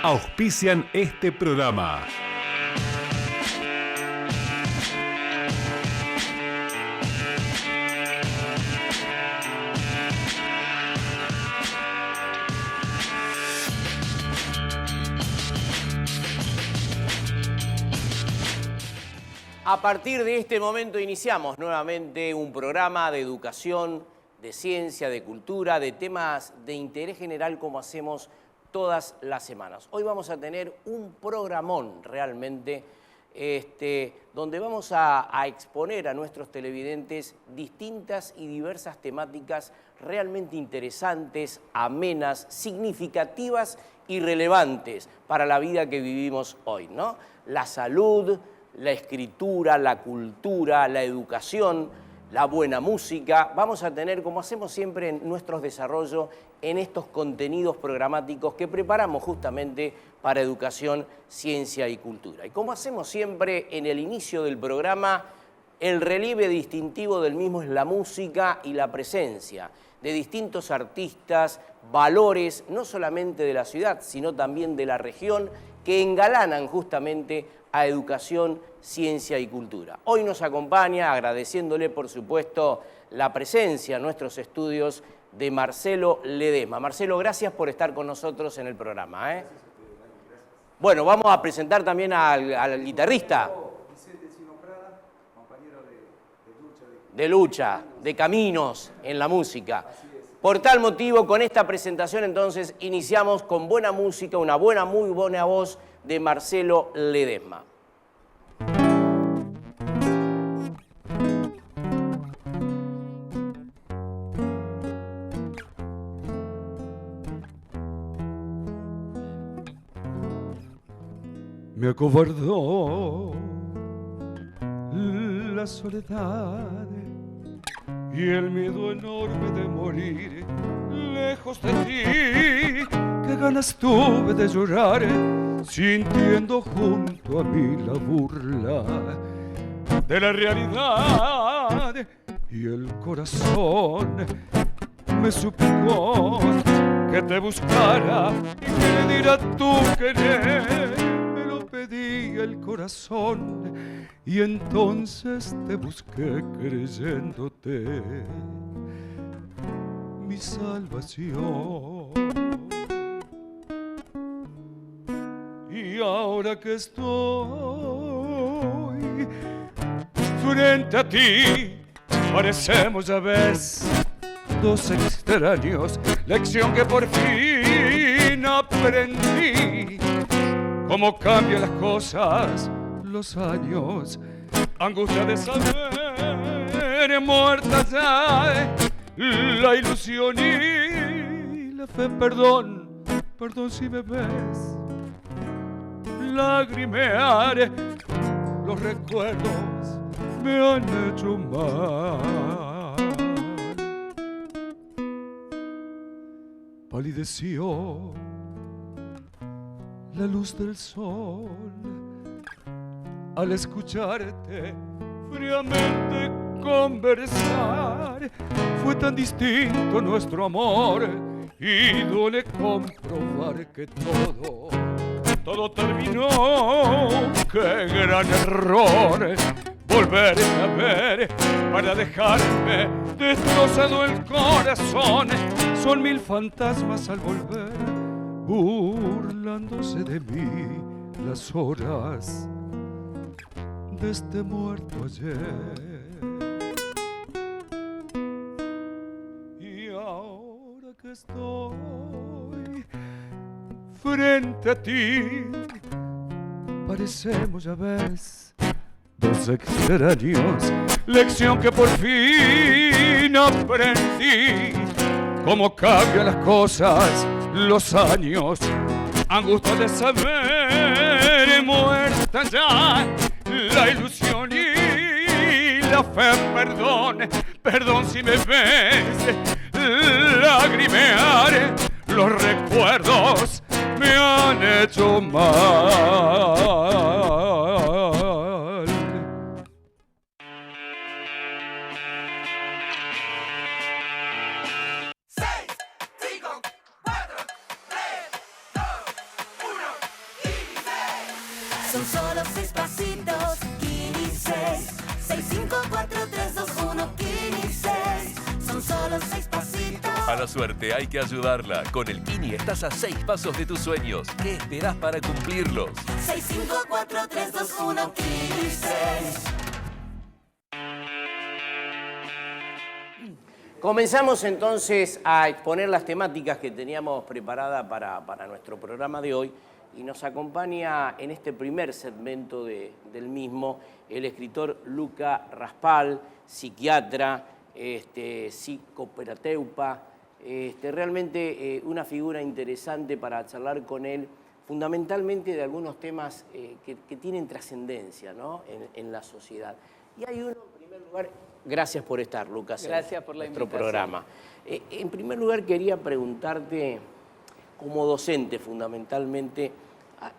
auspician este programa. A partir de este momento iniciamos nuevamente un programa de educación, de ciencia, de cultura, de temas de interés general como hacemos todas las semanas. Hoy vamos a tener un programón realmente donde vamos a exponer a nuestros televidentes distintas y diversas temáticas realmente interesantes, amenas, significativas y relevantes para la vida que vivimos hoy, ¿no? La salud, la escritura, la cultura, la educación, la buena música. Vamos a tener, como hacemos siempre en nuestros desarrollos, en estos contenidos programáticos que preparamos justamente para educación, ciencia y cultura. Y como hacemos siempre en el inicio del programa, el relieve distintivo del mismo es la música y la presencia de distintos artistas, valores, no solamente de la ciudad, sino también de la región, que engalanan justamente a educación, ciencia y cultura. Hoy nos acompaña, agradeciéndole por supuesto la presencia en nuestros estudios de Marcelo Ledesma. Marcelo, gracias por estar con nosotros en el programa. Bueno, vamos a presentar también al guitarrista. Vicente Chino Prada, compañero de De lucha, de caminos en la música. Por tal motivo, con esta presentación entonces iniciamos con buena música, una buena, muy buena voz de Marcelo Ledesma. Me acobardó la soledad y el miedo enorme de morir lejos de ti. Qué ganas tuve de llorar sintiendo junto a mí la burla de la realidad, y el corazón me suplicó que te buscara y que le diera tu querer. Me lo pedía el corazón y entonces te busqué creyéndote mi salvación. Y ahora que estoy frente a ti, parecemos, ya ves, dos extraños. Lección que por fin aprendí. Cómo cambian las cosas, los años. Angustia de saber, muerta ya la ilusión y la fe. Perdón, perdón si me ves lagrimear. Los recuerdos me han hecho mal. Palideció la luz del sol al escucharte fríamente conversar. Fue tan distinto nuestro amor y duele comprobar que todo terminó. Qué gran error volver a ver para dejarme destrozado el corazón. Son mil fantasmas al volver, burlándose de mí las horas de este muerto ayer. Y ahora que estoy frente a ti, parecemos, ya ves, dos extraños. Lección que por fin aprendí. Cómo cambian las cosas, los años. Angustia de saber, muerta ya la ilusión y la fe. Perdón, perdón si me ves lagrimear. Los recuerdos me han hecho mal. los 6 pasitos. A la suerte hay que ayudarla. Con el Kini estás a 6 pasos de tus sueños. ¿Qué esperás para cumplirlos? 6, 5, 4, 3, 2, 1, Kini 6. Comenzamos entonces a exponer las temáticas que teníamos preparadas para nuestro programa de hoy y nos acompaña en este primer segmento del mismo el escritor Luca Raspal, psiquiatra, psicoterapeuta, realmente una figura interesante para charlar con él, fundamentalmente de algunos temas que tienen trascendencia, ¿no?, en la sociedad. Y hay uno, en primer lugar, gracias por estar, Lucas. Gracias por la nuestro invitación. programa. En primer lugar, quería preguntarte, como docente fundamentalmente,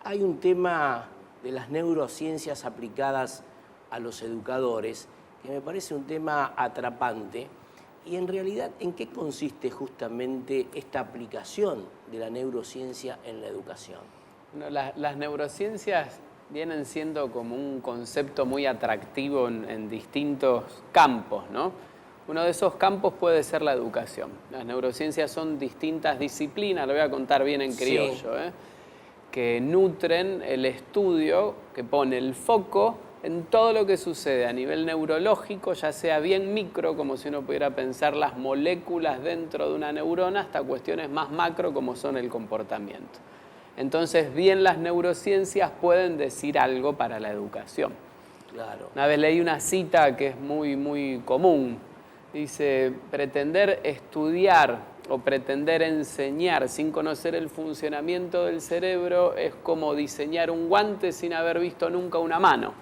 hay un tema de las neurociencias aplicadas a los educadores que me parece un tema atrapante. Y en realidad, ¿en qué consiste justamente esta aplicación de la neurociencia en la educación? Bueno, las neurociencias vienen siendo como un concepto muy atractivo en distintos campos, ¿no? Uno de esos campos puede ser la educación. Las neurociencias son distintas disciplinas, lo voy a contar bien en criollo, Sí. Que nutren el estudio, que pone el foco en todo lo que sucede a nivel neurológico, ya sea bien micro, como si uno pudiera pensar las moléculas dentro de una neurona, hasta cuestiones más macro, como son el comportamiento. Entonces, bien las neurociencias pueden decir algo para la educación. Claro. Una vez leí una cita que es muy, muy común. Dice, pretender estudiar o pretender enseñar sin conocer el funcionamiento del cerebro es como diseñar un guante sin haber visto nunca una mano.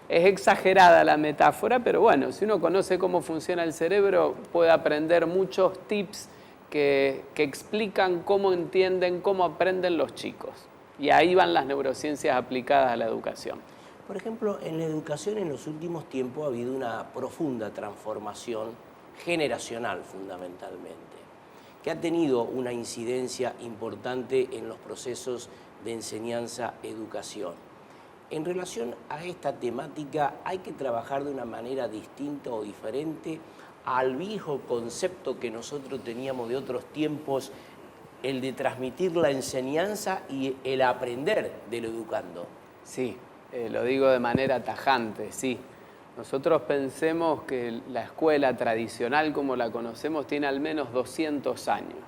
Es exagerada la metáfora, pero bueno, si uno conoce cómo funciona el cerebro, puede aprender muchos tips que explican cómo entienden, cómo aprenden los chicos. Y ahí van las neurociencias aplicadas a la educación. Por ejemplo, en la educación en los últimos tiempos ha habido una profunda transformación generacional fundamentalmente, que ha tenido una incidencia importante en los procesos de enseñanza-educación. En relación a esta temática, ¿hay que trabajar de una manera distinta o diferente al viejo concepto que nosotros teníamos de otros tiempos, el de transmitir la enseñanza y el aprender del educando? Sí, lo digo de manera tajante, sí. Nosotros pensemos que la escuela tradicional como la conocemos tiene al menos 200 años.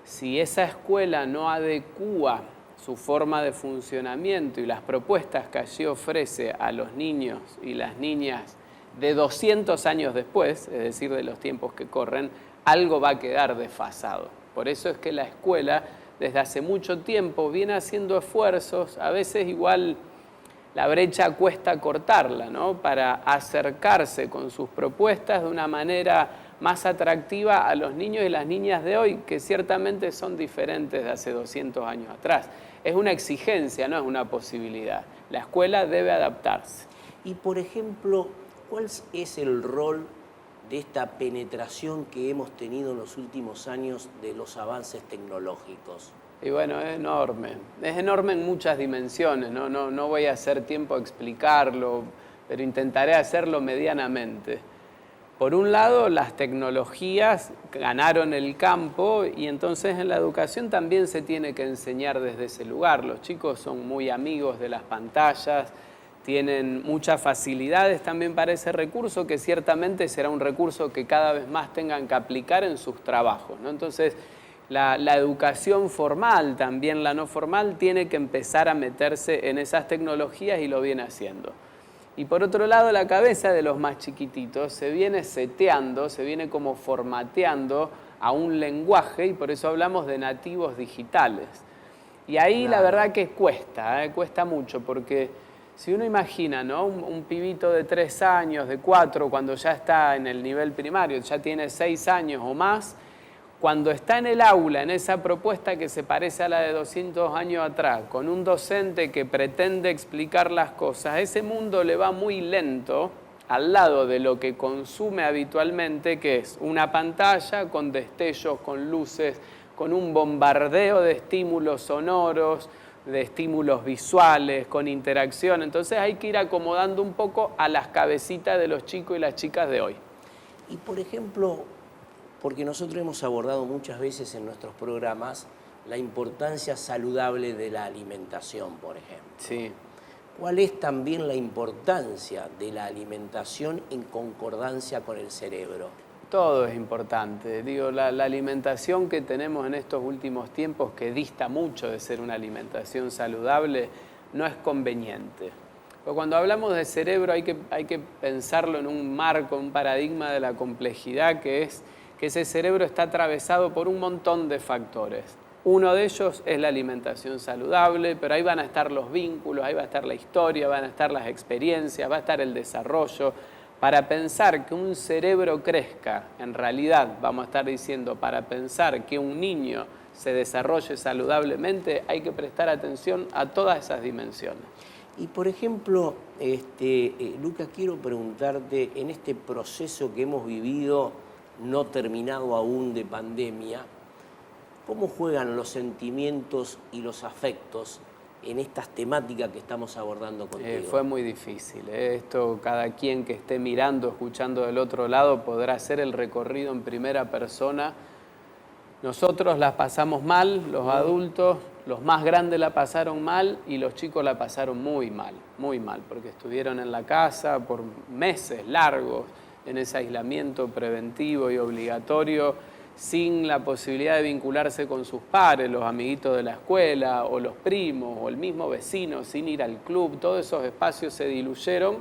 Si esa escuela no adecúa su forma de funcionamiento y las propuestas que allí ofrece a los niños y las niñas de 200 años después, es decir, de los tiempos que corren, algo va a quedar desfasado. Por eso es que la escuela, desde hace mucho tiempo, viene haciendo esfuerzos, a veces igual la brecha cuesta cortarla, ¿no?, para acercarse con sus propuestas de una manera más atractiva a los niños y las niñas de hoy, que ciertamente son diferentes de hace 200 años atrás. Es una exigencia, no es una posibilidad. La escuela debe adaptarse. Y, por ejemplo, ¿cuál es el rol de esta penetración que hemos tenido en los últimos años de los avances tecnológicos? Y bueno, es enorme en muchas dimensiones, no voy a hacer tiempo a explicarlo, pero intentaré hacerlo medianamente. Por un lado, las tecnologías ganaron el campo y entonces en la educación también se tiene que enseñar desde ese lugar. Los chicos son muy amigos de las pantallas, tienen muchas facilidades también para ese recurso, que ciertamente será un recurso que cada vez más tengan que aplicar en sus trabajos, ¿no? Entonces, la educación formal, también la no formal, tiene que empezar a meterse en esas tecnologías y lo viene haciendo. Y por otro lado, la cabeza de los más chiquititos se viene seteando, se viene como formateando a un lenguaje y por eso hablamos de nativos digitales. Y ahí Claro. la verdad que cuesta mucho, porque si uno imagina, ¿no?, un pibito de 3 años, de 4, cuando ya está en el nivel primario, ya tiene 6 años o más, cuando está en el aula, en esa propuesta que se parece a la de 200 años atrás, con un docente que pretende explicar las cosas, ese mundo le va muy lento al lado de lo que consume habitualmente, que es una pantalla con destellos, con luces, con un bombardeo de estímulos sonoros, de estímulos visuales, con interacción. Entonces hay que ir acomodando un poco a las cabecitas de los chicos y las chicas de hoy. Y, por ejemplo, porque nosotros hemos abordado muchas veces en nuestros programas la importancia saludable de la alimentación, por ejemplo. Sí. ¿Cuál es también la importancia de la alimentación en concordancia con el cerebro? Todo es importante. Digo, la alimentación que tenemos en estos últimos tiempos, que dista mucho de ser una alimentación saludable, no es conveniente. Pero cuando hablamos de cerebro hay que pensarlo en un marco, un paradigma de la complejidad, que es que ese cerebro está atravesado por un montón de factores. Uno de ellos es la alimentación saludable, pero ahí van a estar los vínculos, ahí va a estar la historia, van a estar las experiencias, va a estar el desarrollo. Para pensar que un cerebro crezca, en realidad, vamos a estar diciendo, para pensar que un niño se desarrolle saludablemente, hay que prestar atención a todas esas dimensiones. Y por ejemplo, Lucas, quiero preguntarte, en este proceso que hemos vivido, no terminado aún de pandemia, ¿cómo juegan los sentimientos y los afectos en estas temáticas que estamos abordando contigo? Fue muy difícil. Esto, cada quien que esté mirando, escuchando del otro lado, podrá hacer el recorrido en primera persona. Nosotros la pasamos mal, los adultos, los más grandes la pasaron mal y los chicos la pasaron muy mal, porque estuvieron en la casa por meses largos, en ese aislamiento preventivo y obligatorio, sin la posibilidad de vincularse con sus pares, los amiguitos de la escuela, o los primos, o el mismo vecino, sin ir al club. Todos esos espacios se diluyeron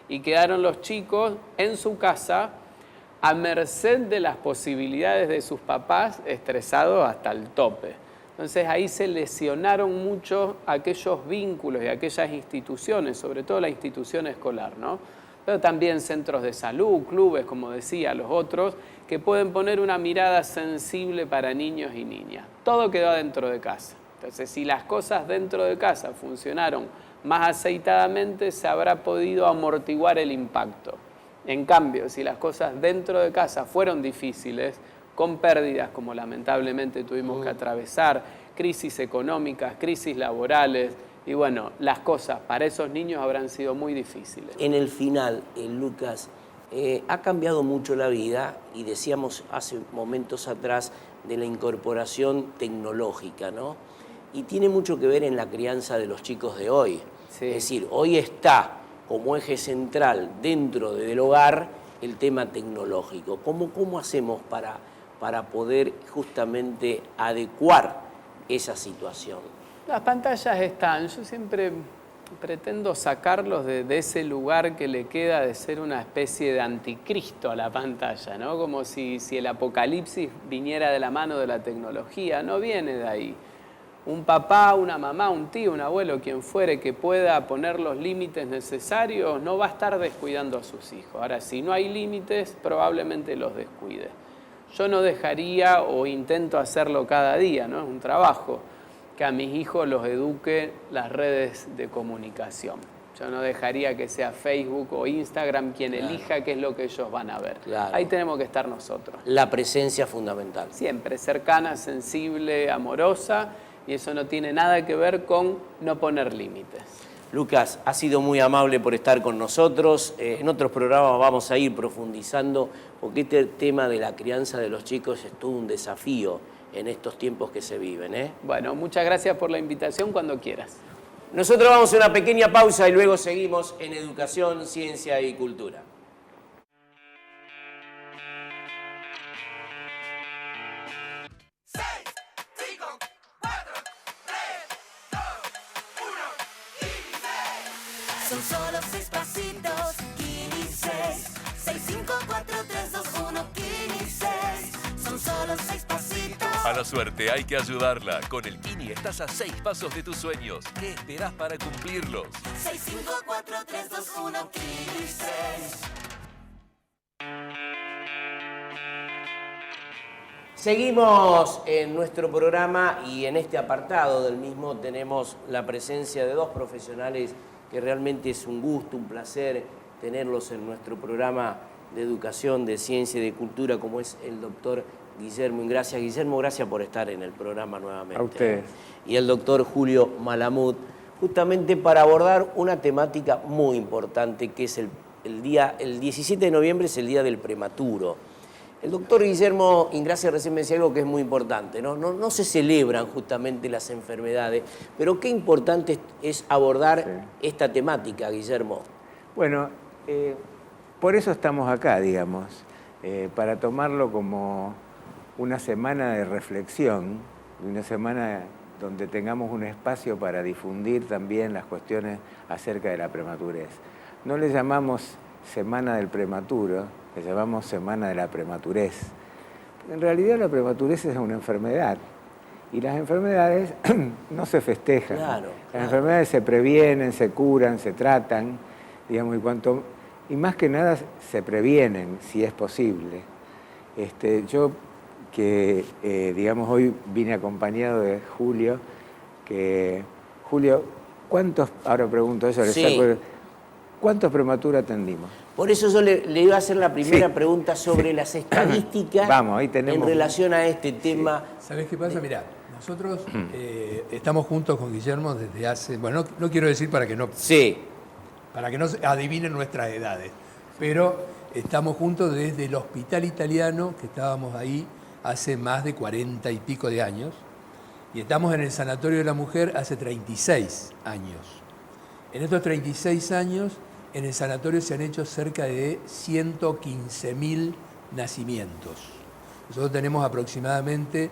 y quedaron los chicos en su casa a merced de las posibilidades de sus papás, estresados hasta el tope. Entonces ahí se lesionaron mucho aquellos vínculos y aquellas instituciones, sobre todo la institución escolar, ¿no? Pero también centros de salud, clubes, como decía, los otros, que pueden poner una mirada sensible para niños y niñas. Todo quedó dentro de casa. Entonces, si las cosas dentro de casa funcionaron más aceitadamente, se habrá podido amortiguar el impacto. En cambio, si las cosas dentro de casa fueron difíciles, con pérdidas como lamentablemente tuvimos que atravesar, crisis económicas, crisis laborales, y bueno, las cosas para esos niños habrán sido muy difíciles. En el final, Lucas, ha cambiado mucho la vida y decíamos hace momentos atrás de la incorporación tecnológica, ¿no? Y tiene mucho que ver en la crianza de los chicos de hoy. Sí. Es decir, hoy está como eje central dentro del hogar el tema tecnológico. ¿Cómo hacemos para poder justamente adecuar esa situación? Las pantallas están, yo siempre pretendo sacarlos de ese lugar que le queda de ser una especie de anticristo a la pantalla, ¿no? Como si el apocalipsis viniera de la mano de la tecnología, no viene de ahí. Un papá, una mamá, un tío, un abuelo, quien fuere que pueda poner los límites necesarios, no va a estar descuidando a sus hijos. Ahora, si no hay límites, probablemente los descuide. Yo no dejaría, o intento hacerlo cada día, ¿no? Es un trabajo, que a mis hijos los eduque las redes de comunicación. Yo no dejaría que sea Facebook o Instagram quien elija qué es lo que ellos van a ver. Claro. Ahí tenemos que estar nosotros. La presencia fundamental. Siempre cercana, sensible, amorosa, y eso no tiene nada que ver con no poner límites. Lucas, ha sido muy amable por estar con nosotros. En otros programas vamos a ir profundizando, porque este tema de la crianza de los chicos es todo un desafío en estos tiempos que se viven, ¿eh? Bueno, muchas gracias por la invitación, cuando quieras. Nosotros vamos a una pequeña pausa y luego seguimos en Educación, Ciencia y Cultura. Son solo 6 pasitos, 15. 6, 5, 4, 3, 2, 1, 15. Son solo 6 pasitos. A la suerte hay que ayudarla. Con el Kini estás a 6 pasos de tus sueños. ¿Qué esperás para cumplirlos? 6, 5, 4, 3, 2, 1, 15. Seguimos en nuestro programa y en este apartado del mismo tenemos la presencia de dos profesionales que realmente es un gusto, un placer tenerlos en nuestro programa de educación, de ciencia y de cultura, como es el doctor Guillermo Ingracia. Guillermo, gracias por estar en el programa nuevamente. A ustedes. Y el doctor Julio Malamud, justamente para abordar una temática muy importante que es el 17 de noviembre es el Día del Prematuro. El doctor Guillermo Ingrassia recién me decía algo que es muy importante, ¿no? No se celebran justamente las enfermedades, pero qué importante es abordar esta temática, Guillermo. Bueno, por eso estamos acá, digamos, para tomarlo como una semana de reflexión, una semana donde tengamos un espacio para difundir también las cuestiones acerca de la prematurez. No le llamamos Semana del Prematuro, le llamamos Semana de la Prematurez. En realidad la prematurez es una enfermedad y las enfermedades no se festejan. Claro, las enfermedades se previenen, se curan, se tratan, digamos, y más que nada se previenen si es posible. Yo que, digamos, hoy vine acompañado de Julio, que Julio, ahora pregunto eso, Sí. ¿Cuántos prematuros atendimos? Por eso yo le iba a hacer la primera pregunta sobre las estadísticas Vamos, ahí tenemos. en relación a este tema. ¿Sabés qué pasa? Mirá, nosotros estamos juntos con Guillermo desde hace... Bueno, no quiero decir para que no Sí, se adivinen nuestras edades, pero estamos juntos desde el Hospital Italiano, que estábamos ahí hace más de 40 y pico de años, y estamos en el Sanatorio de la Mujer hace 36 años. En estos 36 años, en el sanatorio se han hecho cerca de 115.000 nacimientos. Nosotros tenemos aproximadamente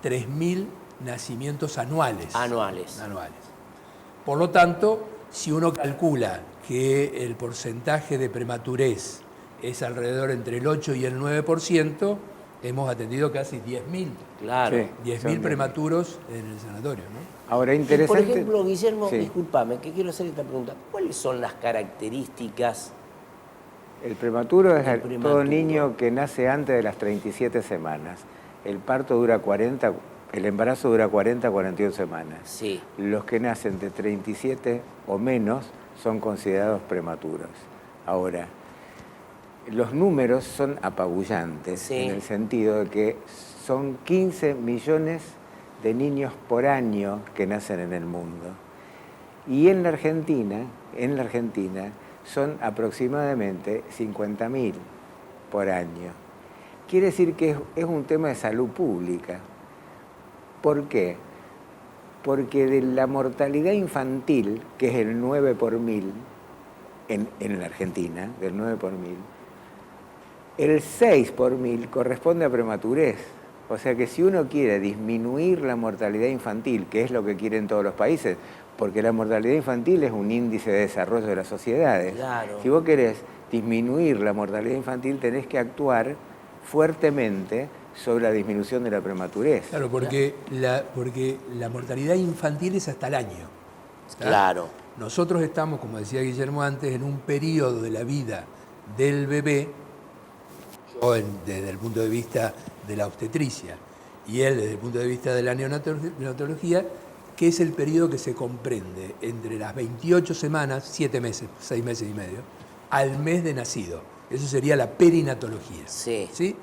3.000 nacimientos anuales. anuales. Por lo tanto, si uno calcula que el porcentaje de prematurez es alrededor entre el 8 y el 9%, hemos atendido casi 10.000. Claro. Sí. 10.000 prematuros en el sanatorio, ¿no? Ahora, Y interesante. por ejemplo, Guillermo, Sí. discúlpame, que quiero hacer esta pregunta. ¿Cuáles son las características? El prematuro es El todo prematuro. niño que nace antes de las 37 semanas. El parto dura 40, el embarazo dura 40 a 41 semanas. Sí. Los que nacen de 37 o menos son considerados prematuros. Ahora, los números son apabullantes, Sí. en el sentido de que son 15 millones de niños por año que nacen en el mundo. Y en la Argentina son aproximadamente 50.000 por año. Quiere decir que es un tema de salud pública. ¿Por qué? Porque de la mortalidad infantil, que es el 9 por 1000 en la Argentina, del 9 por 1000, el 6 por 1000 corresponde a prematurez. O sea que si uno quiere disminuir la mortalidad infantil, que es lo que quieren todos los países, porque la mortalidad infantil es un índice de desarrollo de las sociedades. Claro. Si vos querés disminuir la mortalidad infantil, tenés que actuar fuertemente sobre la disminución de la prematurez. Claro, porque la mortalidad infantil es hasta el año. ¿Está? Claro. Nosotros estamos, como decía Guillermo antes, en un periodo de la vida del bebé, yo desde el punto de vista de la obstetricia y él desde el punto de vista de la neonatología, que es el periodo que se comprende entre las 28 semanas, 7 meses, 6 meses y medio, al mes de nacido. Eso sería la perinatología. Sí. ¿Sí?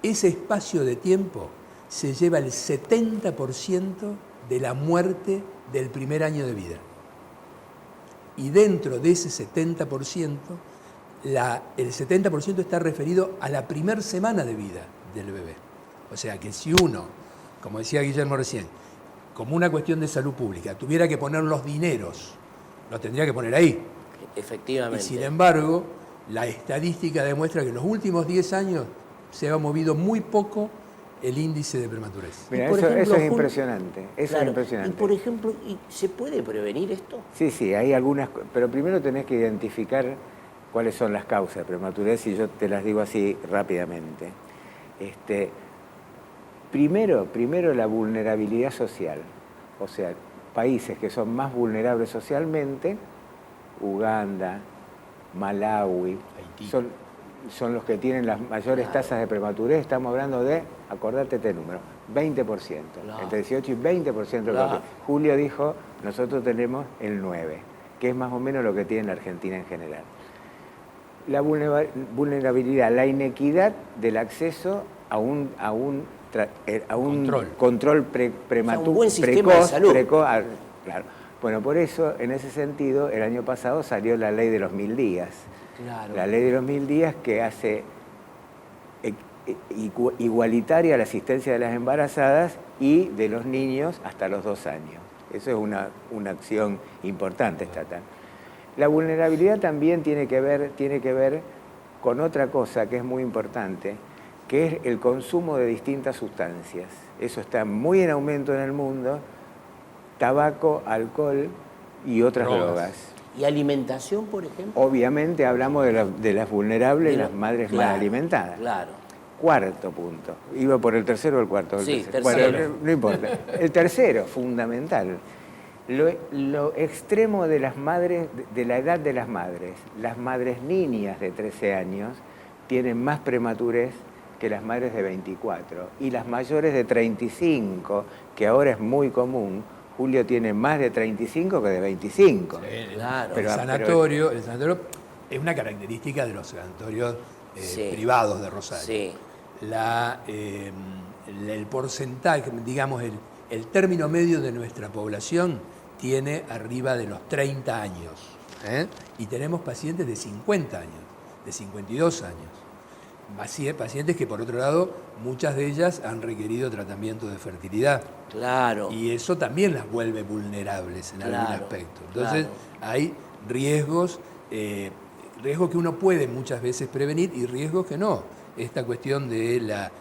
Ese espacio de tiempo se lleva el 70% de la muerte del primer año de vida. Y dentro de ese 70%, el 70% está referido a la primera semana de vida del bebé. O sea que si uno, como decía Guillermo recién, como una cuestión de salud pública, tuviera que poner los dineros, los tendría que poner ahí. Y Efectivamente. sin embargo, la estadística demuestra que en los últimos 10 años se ha movido muy poco el índice de prematurez. Mira, Y por eso ejemplo, es Julio, impresionante. Eso claro, es impresionante. Y por ejemplo, ¿se puede prevenir esto? Sí, hay algunas, pero primero tenés que identificar cuáles son las causas de prematurez y yo te las digo así rápidamente. Primero la vulnerabilidad social, o sea, países que son más vulnerables socialmente, Uganda, Malawi, Haití. son los que tienen las mayores tasas de prematurez. Estamos hablando de, acordate este número, 20%, Claro. entre 18 y 20% de Claro. prematurez. Julio dijo, nosotros tenemos el 9%, que es más o menos lo que tiene la Argentina en general. La vulnerabilidad, la inequidad del acceso a un control prematuro, un buen sistema de salud. claro. Bueno, por eso, en ese sentido, el año pasado salió la ley de los 1000 días. Claro. La ley de los 1000 días que igualitaria a la asistencia de las embarazadas y de los niños hasta los 2 años. Eso es una acción importante estatal. La vulnerabilidad también tiene que ver con otra cosa que es muy importante, que es el consumo de distintas sustancias. Eso está muy en aumento en el mundo: tabaco, alcohol y otras drogas. ¿Y alimentación, por ejemplo? Obviamente hablamos de las vulnerables, De las madres mal alimentadas. Claro. Cuarto punto. ¿Iba por el tercero o el cuarto? Sí, tercero. Bueno, no importa. El tercero, fundamental. Lo extremo de las madres, de la edad de las madres niñas de 13 años tienen más prematurez que las madres de 24. Y las mayores de 35, que ahora es muy común, Julio tiene más de 35 que de 25. Claro. El sanatorio es una característica de los sanatorios privados de Rosario. Sí. El porcentaje, digamos, el término medio de nuestra población tiene arriba de los 30 años. Y tenemos pacientes de 50 años, de 52 años. Pacientes que, por otro lado, muchas de ellas han requerido tratamiento de fertilidad. Claro. Y eso también las vuelve vulnerables en algún aspecto. Entonces, hay riesgos que uno puede muchas veces prevenir y riesgos que no. Esta cuestión de la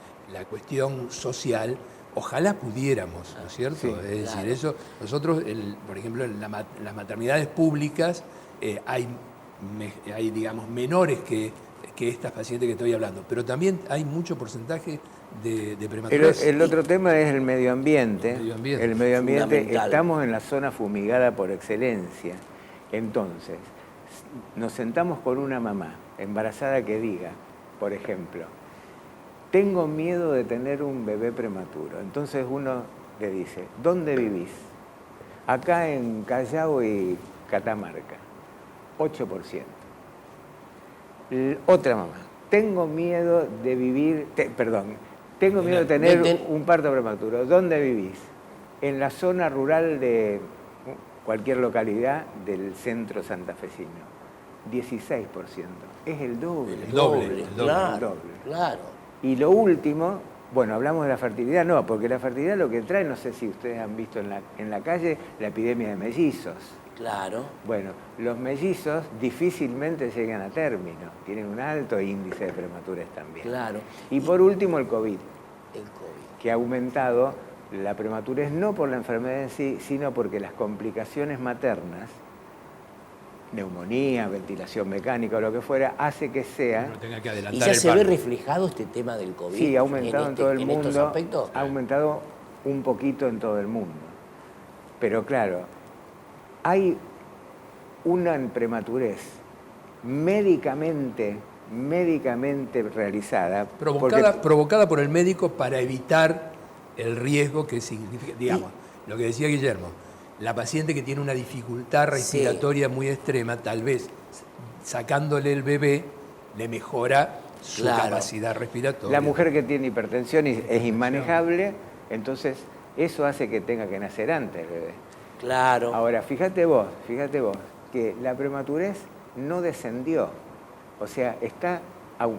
cuestión social, ojalá pudiéramos, ¿no es cierto? Sí, es decir, eso, nosotros, por ejemplo, en las maternidades públicas hay, digamos, menores que estas pacientes que estoy hablando, pero también hay mucho porcentaje de prematurez. El otro tema es el medio ambiente. El medio ambiente, Fundamental. estamos en la zona fumigada por excelencia. Entonces, nos sentamos con una mamá embarazada que diga, por ejemplo, tengo miedo de tener un bebé prematuro. Entonces uno le dice, ¿dónde vivís? Acá en Callao y Catamarca, 8%. Otra mamá, tengo miedo de vivir, tengo miedo de tener un parto prematuro. ¿Dónde vivís? En la zona rural de cualquier localidad del centro santafesino. 16%. Es el doble. El doble. Claro. Y lo último, bueno, hablamos de la fertilidad, no, porque la fertilidad lo que trae, no sé si ustedes han visto en la calle, la epidemia de mellizos. Claro. Bueno, los mellizos difícilmente llegan a término, tienen un alto índice de prematurez también. Claro. Y por último el COVID, El COVID. que ha aumentado la prematurez no por la enfermedad en sí, sino porque las complicaciones maternas, neumonía, ventilación mecánica o lo que fuera, hace que sea... Uno tenga que adelantar ¿Y ya el se ve parto. reflejado este tema del COVID? Sí, ha aumentado en todo el en estos mundo, aspectos. ha aumentado un poquito en todo el mundo. Pero claro, hay una prematurez médicamente realizada. Provocada por el médico para evitar el riesgo que significa, digamos, lo que decía Guillermo, la paciente que tiene una dificultad respiratoria muy extrema, tal vez sacándole el bebé, le mejora su capacidad respiratoria. La mujer que tiene hipertensión es inmanejable, entonces eso hace que tenga que nacer antes el bebé. Claro. Ahora, fíjate vos, que la prematurez no descendió. O sea,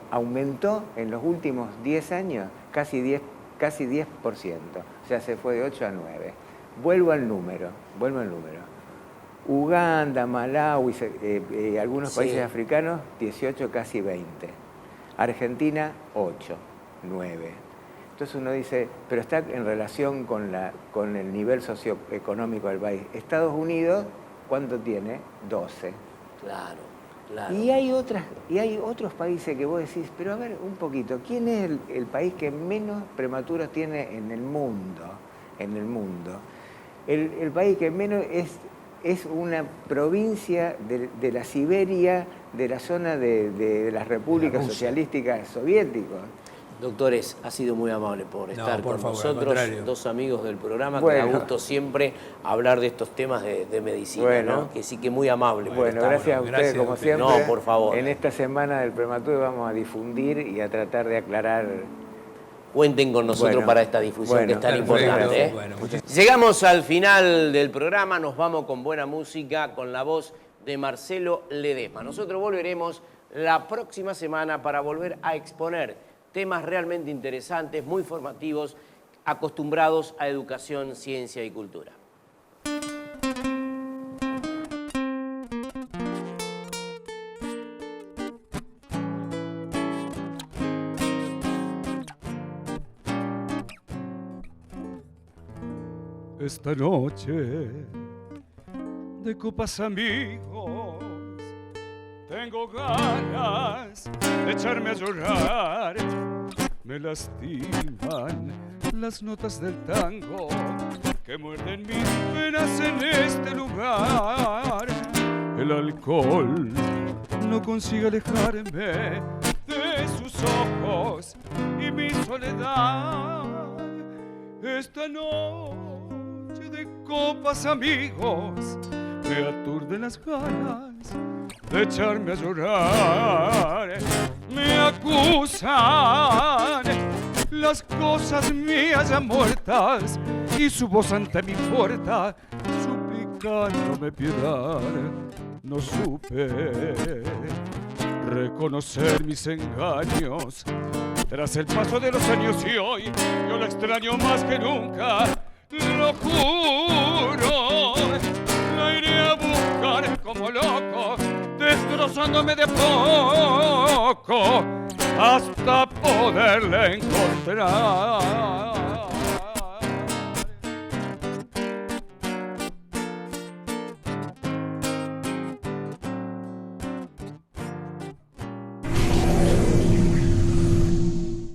aumentó en los últimos 10 años casi 10%. O sea, se fue de 8 a 9. Vuelvo al número. Uganda, Malawi, algunos países africanos, 18, casi 20. Argentina, 8, 9. Entonces uno dice, pero está en relación con el nivel socioeconómico del país. Estados Unidos, ¿cuánto tiene? 12. Claro. Y hay otros países que vos decís, pero a ver, un poquito, ¿quién es el país que menos prematuros tiene en el mundo? El país que menos es una provincia de la Siberia, de la zona de las repúblicas socialísticas soviéticas. Doctores, ha sido muy amable por estar por con favor, al nosotros, contrario. dos amigos del programa, que Bueno. da gusto siempre hablar de estos temas de medicina, Bueno. ¿no? Que sí que muy amable por Bueno, estar. gracias a ustedes, gracias a como ustedes. siempre. No, por favor. En esta semana del prematuro vamos a difundir y a tratar de aclarar. Cuenten con nosotros Bueno, para esta difusión que es tan perfecto. importante. ¿eh? Bueno, Llegamos al final del programa, nos vamos con buena música, con la voz de Marcelo Ledesma. Nosotros volveremos la próxima semana para volver a exponer temas realmente interesantes, muy formativos, acostumbrados a educación, ciencia y cultura. Esta noche de copas amigos tengo ganas de echarme a llorar. Me lastiman las notas del tango que muerden mis penas en este lugar. El alcohol no consigue alejarme de sus ojos y mi soledad. Esta noche de copas amigos me aturden las ganas de echarme a llorar. Me acusan las cosas mías ya muertas y su voz ante mi puerta suplicándome piedad. No supe reconocer mis engaños tras el paso de los años y hoy yo lo extraño más que nunca. Lo juro, la iré a buscar como loco, destrozándome de poco hasta poderla encontrar.